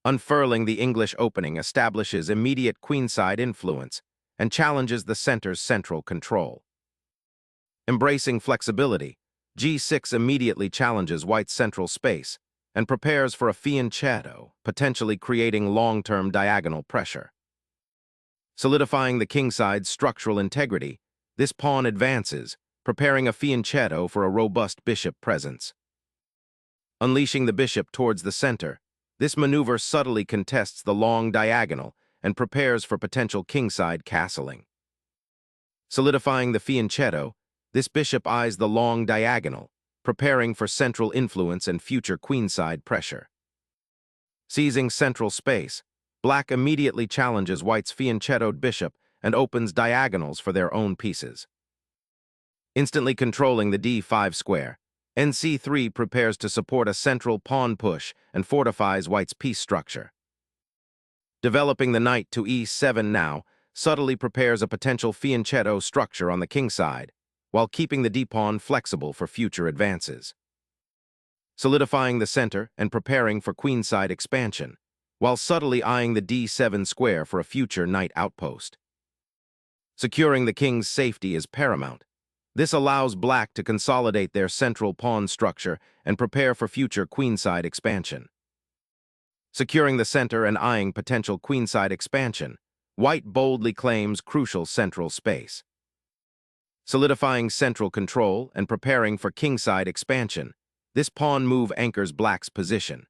Unfurling the English opening establishes immediate queenside influence and challenges the center's central control. Embracing flexibility, G6 immediately challenges white's central space and prepares for a fianchetto, potentially creating long-term diagonal pressure. Solidifying the kingside's structural integrity, this pawn advances, preparing a fianchetto for a robust bishop presence. Unleashing the bishop towards the center, this maneuver subtly contests the long diagonal and prepares for potential kingside castling. Solidifying the fianchetto, this bishop eyes the long diagonal, preparing for central influence and future queenside pressure. Seizing central space, black immediately challenges white's fianchettoed bishop and opens diagonals for their own pieces. Instantly controlling the d5 square, nc3 prepares to support a central pawn push and fortifies white's piece structure. Developing the knight to e7 now subtly prepares a potential fianchetto structure on the kingside, while keeping the d-pawn flexible for future advances. Solidifying the center and preparing for queenside expansion, while subtly eyeing the d7 square for a future knight outpost. Securing the king's safety is paramount. This allows black to consolidate their central pawn structure and prepare for future queenside expansion. Securing the center and eyeing potential queenside expansion, white boldly claims crucial central space. Solidifying central control and preparing for kingside expansion, this pawn move anchors black's position.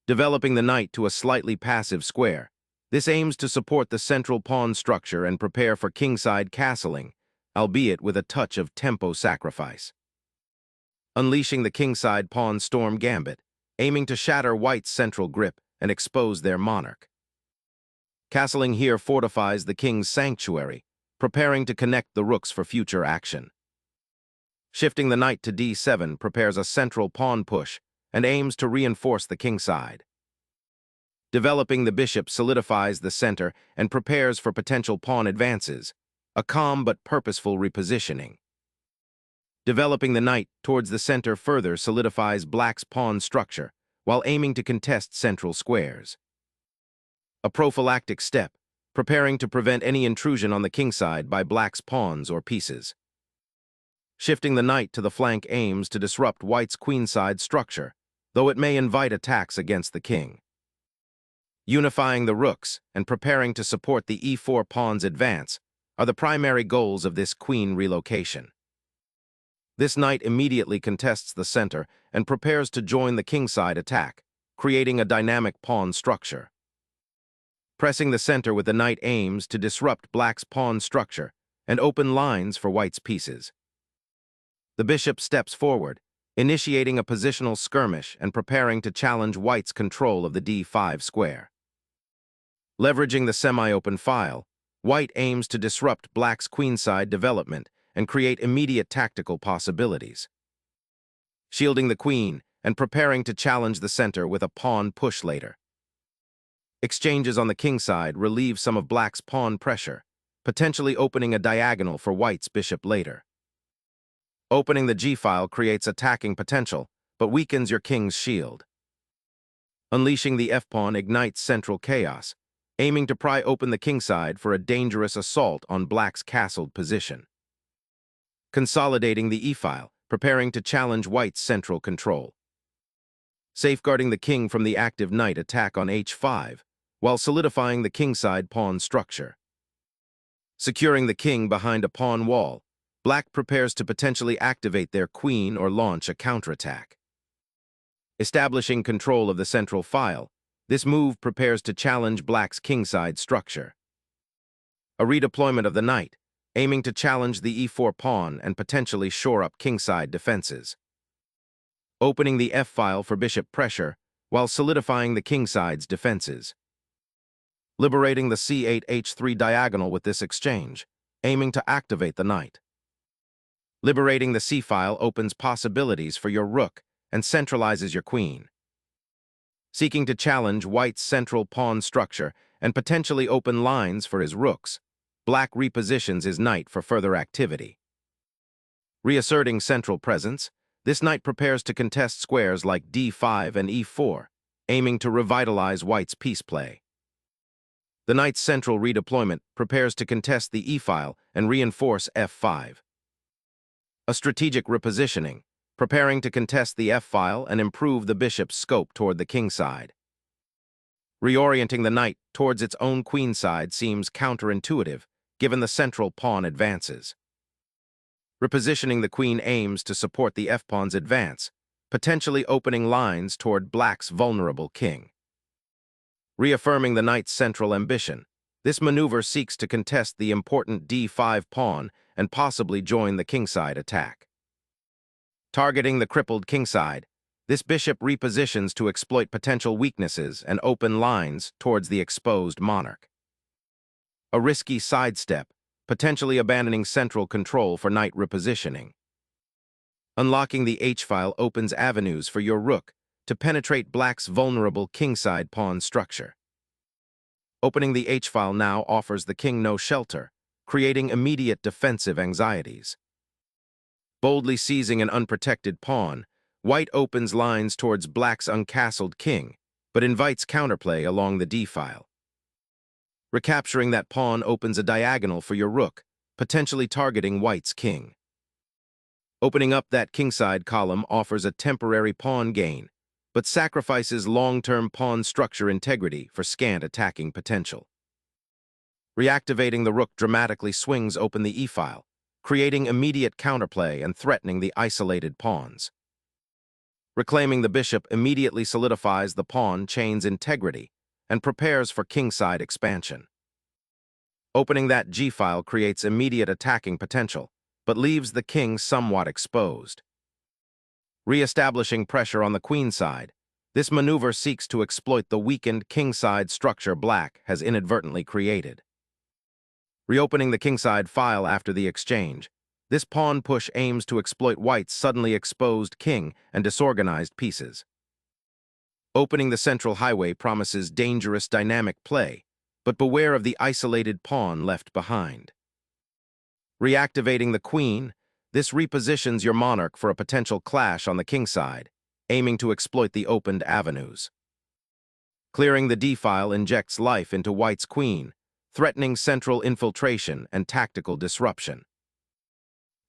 Developing the knight to a slightly passive square, this aims to support the central pawn structure and prepare for kingside castling, albeit with a touch of tempo sacrifice. Unleashing the kingside pawn storm gambit, aiming to shatter white's central grip and expose their monarch. Castling here fortifies the king's sanctuary, preparing to connect the rooks for future action. Shifting the knight to d7 prepares a central pawn push and aims to reinforce the kingside. Developing the bishop solidifies the center and prepares for potential pawn advances, a calm but purposeful repositioning. Developing the knight towards the center further solidifies black's pawn structure, while aiming to contest central squares. A prophylactic step, preparing to prevent any intrusion on the kingside by black's pawns or pieces. Shifting the knight to the flank aims to disrupt white's queenside structure, though it may invite attacks against the king. Unifying the rooks and preparing to support the e4 pawn's advance are the primary goals of this queen relocation. This knight immediately contests the center and prepares to join the kingside attack, creating a dynamic pawn structure. Pressing the center with the knight aims to disrupt black's pawn structure and open lines for white's pieces. The bishop steps forward, initiating a positional skirmish and preparing to challenge white's control of the d5 square. Leveraging the semi-open file, white aims to disrupt black's queenside development and create immediate tactical possibilities. Shielding the queen and preparing to challenge the center with a pawn push later. Exchanges on the kingside relieve some of black's pawn pressure, potentially opening a diagonal for white's bishop later. Opening the g-file creates attacking potential, but weakens your king's shield. Unleashing the f-pawn ignites central chaos, aiming to pry open the kingside for a dangerous assault on black's castled position. Consolidating the e-file, preparing to challenge white's central control. Safeguarding the king from the active knight attack on h5, while solidifying the kingside pawn structure. Securing the king behind a pawn wall, black prepares to potentially activate their queen or launch a counterattack. Establishing control of the central file, this move prepares to challenge black's kingside structure. A redeployment of the knight, aiming to challenge the e4 pawn and potentially shore up kingside defenses. Opening the f-file for bishop pressure, while solidifying the kingside's defenses. Liberating the c8-h3 diagonal with this exchange, aiming to activate the knight. Liberating the c-file opens possibilities for your rook and centralizes your queen. Seeking to challenge white's central pawn structure and potentially open lines for his rooks, black repositions his knight for further activity. Reasserting central presence, this knight prepares to contest squares like d5 and e4, aiming to revitalize white's piece play. The knight's central redeployment prepares to contest the e-file and reinforce f5. A strategic repositioning, preparing to contest the f-file and improve the bishop's scope toward the king side. Reorienting the knight towards its own queen side seems counterintuitive, given the central pawn advances. Repositioning the queen aims to support the f-pawn's advance, potentially opening lines toward black's vulnerable king. Reaffirming the knight's central ambition, this maneuver seeks to contest the important d5 pawn and possibly join the kingside attack. Targeting the crippled kingside, this bishop repositions to exploit potential weaknesses and open lines towards the exposed monarch. A risky sidestep, potentially abandoning central control for knight repositioning. Unlocking the h-file opens avenues for your rook to penetrate black's vulnerable kingside pawn structure. Opening the h-file now offers the king no shelter, creating immediate defensive anxieties. Boldly seizing an unprotected pawn, white opens lines towards black's uncastled king, but invites counterplay along the d-file. Recapturing that pawn opens a diagonal for your rook, potentially targeting white's king. Opening up that kingside column offers a temporary pawn gain, but sacrifices long-term pawn structure integrity for scant attacking potential. Reactivating the rook dramatically swings open the e-file, creating immediate counterplay and threatening the isolated pawns. Reclaiming the bishop immediately solidifies the pawn chain's integrity and prepares for kingside expansion. Opening that g-file creates immediate attacking potential, but leaves the king somewhat exposed. Re-establishing pressure on the queen side, this maneuver seeks to exploit the weakened kingside structure black has inadvertently created. Reopening the kingside file after the exchange, this pawn push aims to exploit white's suddenly exposed king and disorganized pieces. Opening the central highway promises dangerous dynamic play, but beware of the isolated pawn left behind. Reactivating the queen, this repositions your monarch for a potential clash on the kingside, aiming to exploit the opened avenues. Clearing the d-file injects life into white's queen, threatening central infiltration and tactical disruption.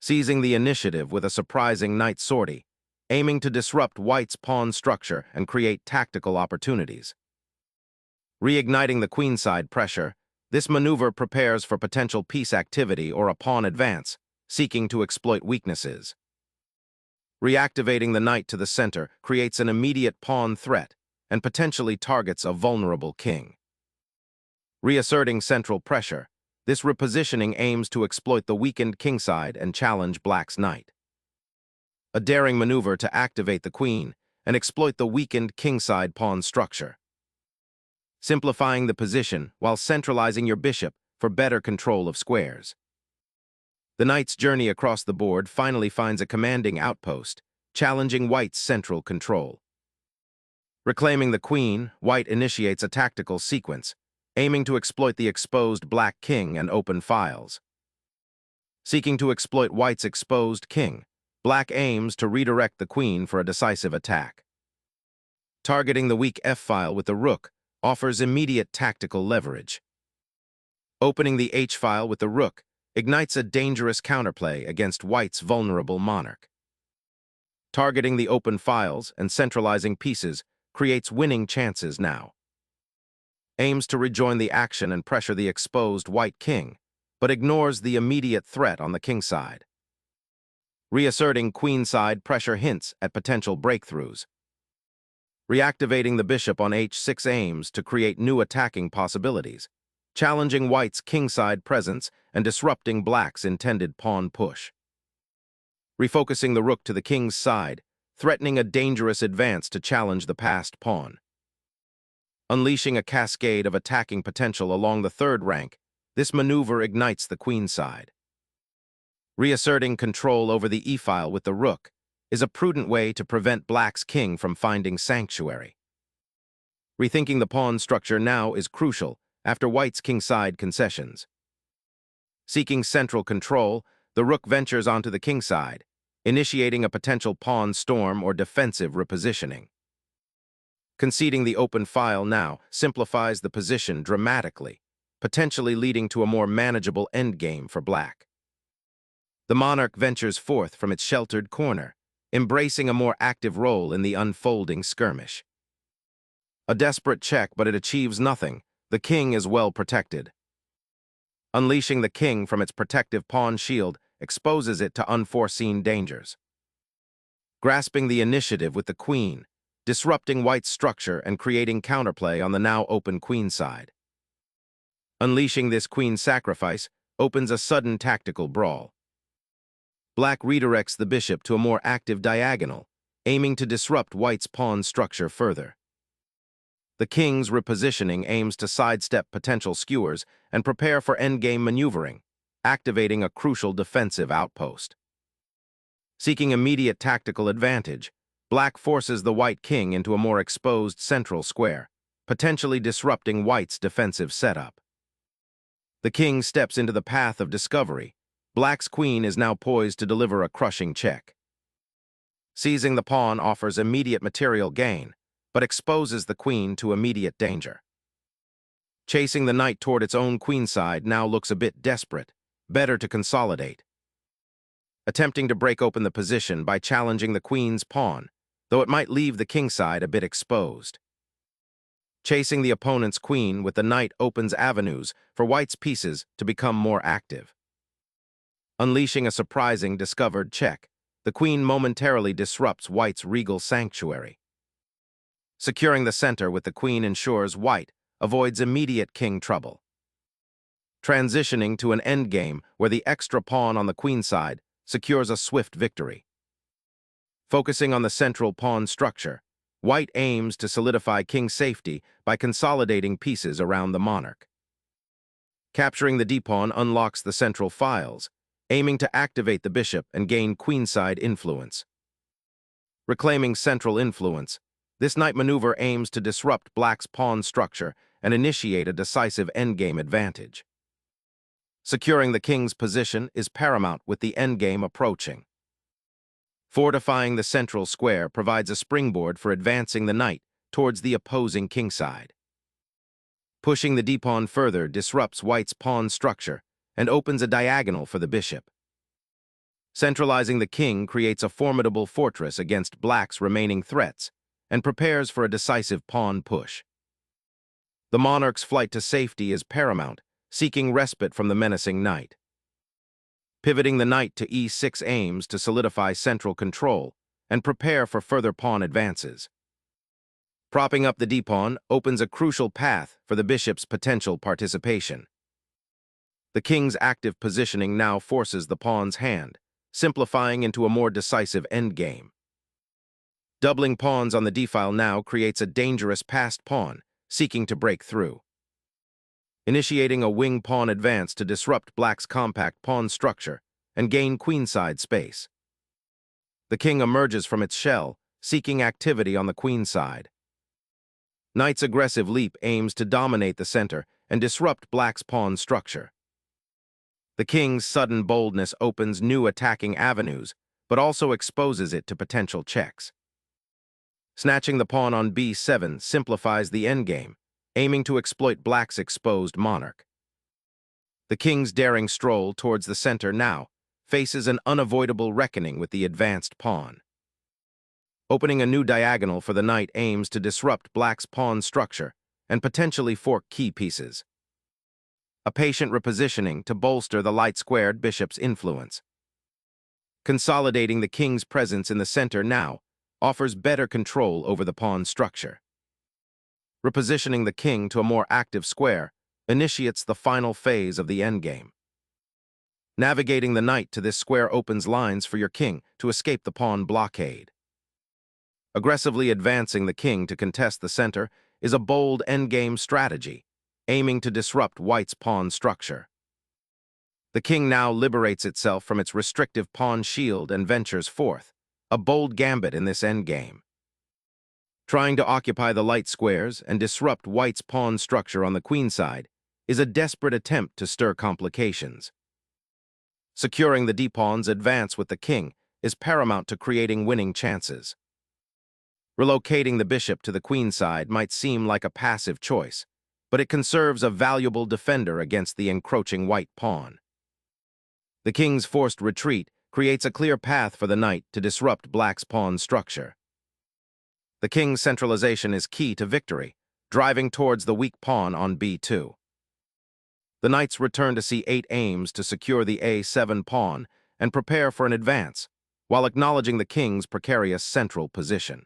Seizing the initiative with a surprising knight sortie, aiming to disrupt white's pawn structure and create tactical opportunities. Reigniting the queenside pressure, this maneuver prepares for potential piece activity or a pawn advance, seeking to exploit weaknesses. Reactivating the knight to the center creates an immediate pawn threat and potentially targets a vulnerable king. Reasserting central pressure, this repositioning aims to exploit the weakened kingside and challenge black's knight. A daring maneuver to activate the queen and exploit the weakened kingside pawn structure. Simplifying the position while centralizing your bishop for better control of squares. The knight's journey across the board finally finds a commanding outpost, challenging white's central control. Reclaiming the queen, white initiates a tactical sequence, aiming to exploit the exposed black king and open files. Seeking to exploit white's exposed king, black aims to redirect the queen for a decisive attack. Targeting the weak f-file with the rook offers immediate tactical leverage. Opening the h-file with the rook ignites a dangerous counterplay against white's vulnerable monarch. Targeting the open files and centralizing pieces creates winning chances now. Aims to rejoin the action and pressure the exposed white king, but ignores the immediate threat on the kingside. Reasserting queenside pressure hints at potential breakthroughs. Reactivating the bishop on h6 aims to create new attacking possibilities, challenging white's kingside presence and disrupting black's intended pawn push. Refocusing the rook to the king's side, threatening a dangerous advance to challenge the passed pawn. Unleashing a cascade of attacking potential along the third rank, this maneuver ignites the queen side. Reasserting control over the e-file with the rook is a prudent way to prevent black's king from finding sanctuary. Rethinking the pawn structure now is crucial after white's kingside concessions. Seeking central control, the rook ventures onto the kingside, initiating a potential pawn storm or defensive repositioning. Conceding the open file now simplifies the position dramatically, potentially leading to a more manageable endgame for black. The monarch ventures forth from its sheltered corner, embracing a more active role in the unfolding skirmish. A desperate check, but it achieves nothing. The king is well protected. Unleashing the king from its protective pawn shield exposes it to unforeseen dangers. Grasping the initiative with the queen, disrupting white's structure and creating counterplay on the now open queen side. Unleashing this queen sacrifice opens a sudden tactical brawl. Black redirects the bishop to a more active diagonal, aiming to disrupt white's pawn structure further. The king's repositioning aims to sidestep potential skewers and prepare for endgame maneuvering, activating a crucial defensive outpost. Seeking immediate tactical advantage, black forces the white king into a more exposed central square, potentially disrupting white's defensive setup. The king steps into the path of discovery. Black's queen is now poised to deliver a crushing check. Seizing the pawn offers immediate material gain, but exposes the queen to immediate danger. Chasing the knight toward its own queenside now looks a bit desperate, better to consolidate. Attempting to break open the position by challenging the queen's pawn, though it might leave the kingside a bit exposed. Chasing the opponent's queen with the knight opens avenues for white's pieces to become more active. Unleashing a surprising discovered check, the queen momentarily disrupts white's regal sanctuary. Securing the center with the queen ensures white avoids immediate king trouble. Transitioning to an endgame where the extra pawn on the queenside secures a swift victory. Focusing on the central pawn structure, white aims to solidify king safety by consolidating pieces around the monarch. Capturing the d-pawn unlocks the central files, aiming to activate the bishop and gain queenside influence. Reclaiming central influence, this knight maneuver aims to disrupt black's pawn structure and initiate a decisive endgame advantage. Securing the king's position is paramount with the endgame approaching. Fortifying the central square provides a springboard for advancing the knight towards the opposing kingside. Pushing the d-pawn further disrupts white's pawn structure and opens a diagonal for the bishop. Centralizing the king creates a formidable fortress against black's remaining threats and prepares for a decisive pawn push. The monarch's flight to safety is paramount, seeking respite from the menacing knight. Pivoting the knight to e6 aims to solidify central control and prepare for further pawn advances. Propping up the d-pawn opens a crucial path for the bishop's potential participation. The king's active positioning now forces the pawn's hand, simplifying into a more decisive endgame. Doubling pawns on the d-file now creates a dangerous passed pawn, seeking to break through. Initiating a wing pawn advance to disrupt black's compact pawn structure and gain queenside space. The king emerges from its shell, seeking activity on the queenside. Knight's aggressive leap aims to dominate the center and disrupt black's pawn structure. The king's sudden boldness opens new attacking avenues, but also exposes it to potential checks. Snatching the pawn on b7 simplifies the endgame, aiming to exploit black's exposed monarch. The king's daring stroll towards the center now faces an unavoidable reckoning with the advanced pawn. Opening a new diagonal for the knight aims to disrupt black's pawn structure and potentially fork key pieces. A patient repositioning to bolster the light-squared bishop's influence. Consolidating the king's presence in the center now offers better control over the pawn structure. Repositioning the king to a more active square initiates the final phase of the endgame. Navigating the knight to this square opens lines for your king to escape the pawn blockade. Aggressively advancing the king to contest the center is a bold endgame strategy, aiming to disrupt white's pawn structure. The king now liberates itself from its restrictive pawn shield and ventures forth, a bold gambit in this endgame. Trying to occupy the light squares and disrupt white's pawn structure on the queenside is a desperate attempt to stir complications. Securing the d-pawn's advance with the king is paramount to creating winning chances. Relocating the bishop to the queenside might seem like a passive choice, but it conserves a valuable defender against the encroaching white pawn. The king's forced retreat creates a clear path for the knight to disrupt black's pawn structure. The king's centralization is key to victory, driving towards the weak pawn on b2. The knight's return to c8 aims to secure the a7 pawn and prepare for an advance, while acknowledging the king's precarious central position.